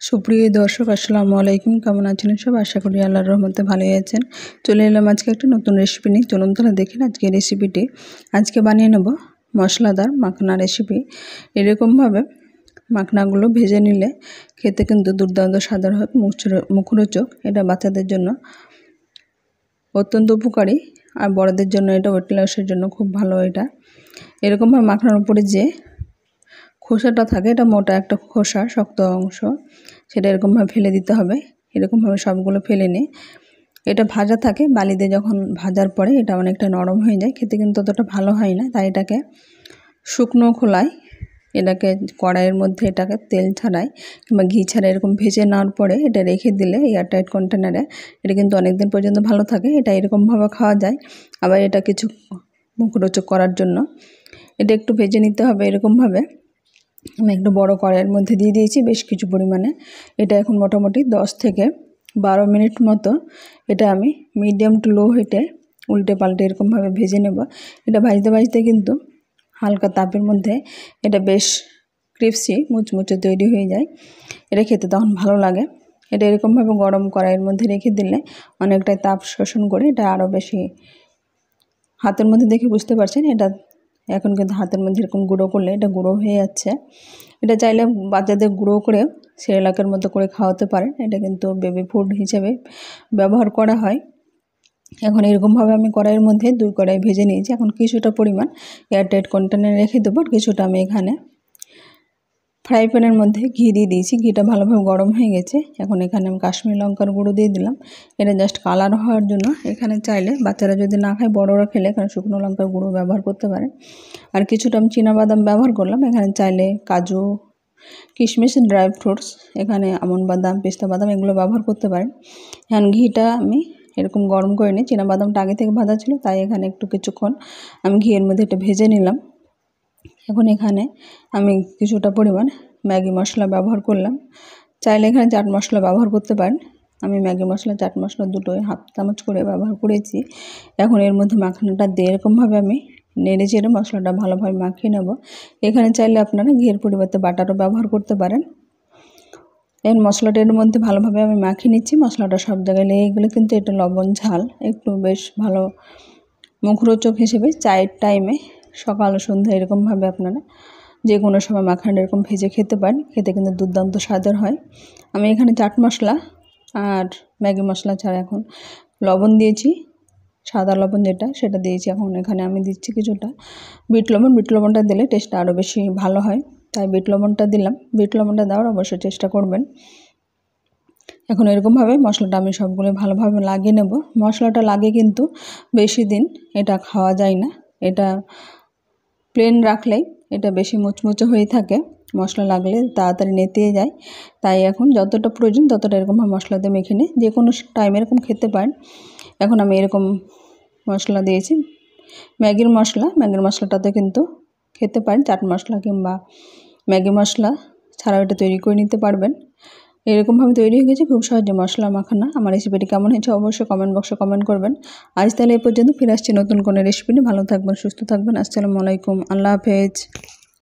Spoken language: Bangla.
সুপ্রিয় দর্শক আসসালামু আলাইকুম, কেমন আছেন সব? আশা করি আল্লাহর রহমতে ভালোই আছেন। চলে এলাম আজকে একটা নতুন রেসিপি নিয়ে। চলুন তাহলে দেখেন আজকে রেসিপিটি। আজকে বানিয়ে নেব মশলাদার মাখনা রেসিপি। এরকমভাবে মাখনাগুলো ভেজে নিলে খেতে কিন্তু দুর্দান্ত স্বাদের হয়, মুখরোচক। এটা বাচ্চাদের জন্য অত্যন্ত উপকারী, আর বড়দের জন্য এটা ওয়েট লসের জন্য খুব ভালো। এটা এরকমভাবে মাখনার উপরে যে খোসাটা থাকে, এটা মোটা একটা খোসা, শক্ত অংশ, সেটা এরকমভাবে ফেলে দিতে হবে। এরকমভাবে সবগুলো ফেলে নিয়ে এটা ভাজা থাকে, বালিতে যখন ভাজার পরে এটা অনেকটা নরম হয়ে যায়, খেতে কিন্তু ততটা ভালো হয় না। তাই এটাকে শুকনো খোলায় এটাকে কড়াইয়ের মধ্যে এটাকে তেল ছাড়াই কিংবা ঘি ছাড়া এরকম ভেজে নেওয়ার পরে এটা রেখে দিলে এয়ারটাইট কন্টেনারে এটা কিন্তু অনেক দিন পর্যন্ত ভালো থাকে। এটা এরকমভাবে খাওয়া যায়। আবার এটা কিছু মুখরোচক করার জন্য এটা একটু ভেজে নিতে হবে। এরকমভাবে আমি একটু বড় কড়াইয়ের মধ্যে দিয়ে দিয়েছি বেশ কিছু পরিমাণে। এটা এখন মোটামুটি 10 থেকে 12 মিনিট মতো এটা আমি মিডিয়াম টু লো হিটে উল্টে পাল্টে এরকমভাবে ভেজে নেব। এটা ভাজতে ভাজতে কিন্তু হালকা তাপের মধ্যে এটা বেশ ক্রিপসি মুচমুচে তৈরি হয়ে যায়। এটা খেতে তখন ভালো লাগে। এটা এরকমভাবে গরম কড়াইয়ের মধ্যে রেখে দিলে অনেকটাই তাপ শোষণ করে এটা আরও বেশি, হাতের মধ্যে দেখে বুঝতে পারছেন এটা এখন কিন্তু হাতের মধ্যে এরকম গুঁড়ো করলে এটা গুঁড়ো হয়ে যাচ্ছে। এটা চাইলে বাচ্চাদের গুঁড়ো করে সেরেলাকের মতো করে খাওয়াতে পারেন। এটা কিন্তু বেবি ফুড হিসেবে ব্যবহার করা হয়। এখন এরকমভাবে আমি কড়াইয়ের মধ্যে 2 কড়াই ভেজে নিয়েছি। এখন কিছুটা পরিমাণ এয়ারটাইট কন্টেনারে রেখে দেবো। কিছুটা আমি এখানে ফ্রাই প্যানের মধ্যে ঘি দিয়ে দিয়েছি। ঘিটা ভালোভাবে গরম হয়ে গেছে। এখন এখানে আমি কাশ্মীরি লঙ্কার গুঁড়ো দিয়ে দিলাম। এটা জাস্ট কালার হওয়ার জন্য। এখানে চাইলে বাচ্চারা যদি না খায়, বড়রা খেলে এখানে শুকনো লঙ্কার গুঁড়ো ব্যবহার করতে পারেন। আর কিছুটা আমি চীনাবাদাম ব্যবহার করলাম। এখানে চাইলে কাজু, কিশমিশ, ড্রাই ফ্রুটস, এখানে আমন্ড বাদাম, পেস্তা বাদাম এগুলো ব্যবহার করতে পারেন। এখন ঘিটা আমি এরকম গরম করে নিই। চীনাবাদামটা আগে থেকে ভাজা ছিল, তাই এখানে একটু কিছুক্ষণ আমি ঘিয়ের মধ্যে এটা ভেজে নিলাম। এখন এখানে আমি কিছুটা পরিমাণ ম্যাগি মশলা ব্যবহার করলাম। চাইলে এখানে চাট মশলা ব্যবহার করতে পারেন। আমি ম্যাগি মশলা, চাট মশলা দুটোই হাফ চামচ করে ব্যবহার করেছি। এখন এর মধ্যে মাখানোটা দিয়ে এরকমভাবে আমি নেড়ে চেড়ে মশলাটা ভালোভাবে মাখিয়ে নেব। এখানে চাইলে আপনারা ঘিয়ের পরিবর্তে বাটারও ব্যবহার করতে পারেন। এর মশলাটার মধ্যে ভালোভাবে আমি মাখিয়ে নিচ্ছি। মশলাটা সব জায়গায় লেগে গেলে কিন্তু এটা লবণ ঝাল একটু বেশ ভালো মুখরোচক হিসেবে চায়ের টাইমে, সকাল সন্ধ্যা এরকমভাবে আপনারা যে কোনো সময় মাখানো এরকম ভেজে খেতে পারেন। খেতে কিন্তু দুর্দান্ত স্বাদের হয়। আমি এখানে চাট মশলা আর ম্যাগি মশলা ছাড়া এখন লবণ দিয়েছি, সাদা লবণ যেটা, সেটা দিয়েছি। এখন এখানে আমি দিচ্ছি কিছুটা বিট লবণ। বিট লবণটা দিলে টেস্টটা আরও বেশি ভালো হয়, তাই বিট লবণটা দিলাম। বিট লবণটা দেওয়ার অবশ্যই চেষ্টা করবেন। এখন এরকমভাবে মশলাটা আমি সবগুলো ভালোভাবে লাগিয়ে নেব। মশলাটা লাগিয়ে কিন্তু বেশি দিন এটা খাওয়া যায় না। এটা প্লেন রাখলেই এটা বেশি মুচমুচে হয়ে থাকে। মশলা লাগলে তাড়াতাড়ি নেতিয়ে যায়। তাই এখন যতটা প্রয়োজন ততটা এরকমভাবে মশলা দিয়ে মেখে নিয়ে যে কোনো টাইমে এরকম খেতে পারেন। এখন আমি এরকম মশলা দিয়েছি, ম্যাগির মশলাটাতে কিন্তু খেতে পারেন। চাট মশলা কিংবা ম্যাগি মশলা ছাড়াও এটা তৈরি করে নিতে পারবেন। এরকমভাবে তৈরি হয়ে গেছে খুব সহজে মশলা মাখানা। আমার রেসিপিটি কেমন হয়েছে অবশ্যই কমেন্ট বক্সে কমেন্ট করবেন। আজ তাহলে এই পর্যন্ত, ফিরে আসছি নতুন কোনো রেসিপি নিয়ে। ভালো থাকবেন, সুস্থ থাকবেন। আসসালামু আলাইকুম, আল্লাহ হাফেজ।